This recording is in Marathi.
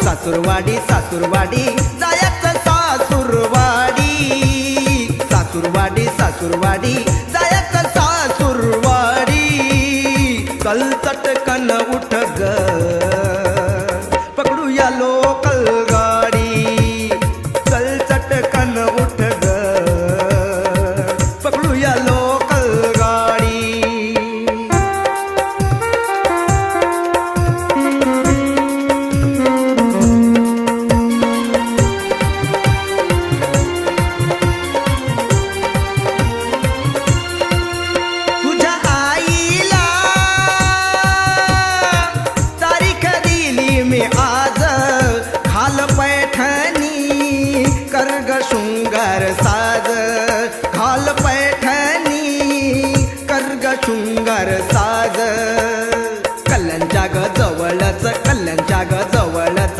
सासूरवाडी सासूरवाडी जायचं सासूरवाडी, सासूरवाडी सासूरवाडी जायचं सासूरवाडी. चल चटकन उठ ग पकडूया लोकल गाडी, चल चटकन उठ ग पकडूया लोकल गाडी. तुझ्या आईला तारीख दिली मी आज, घाल पैठणी कर ग शृंगार सा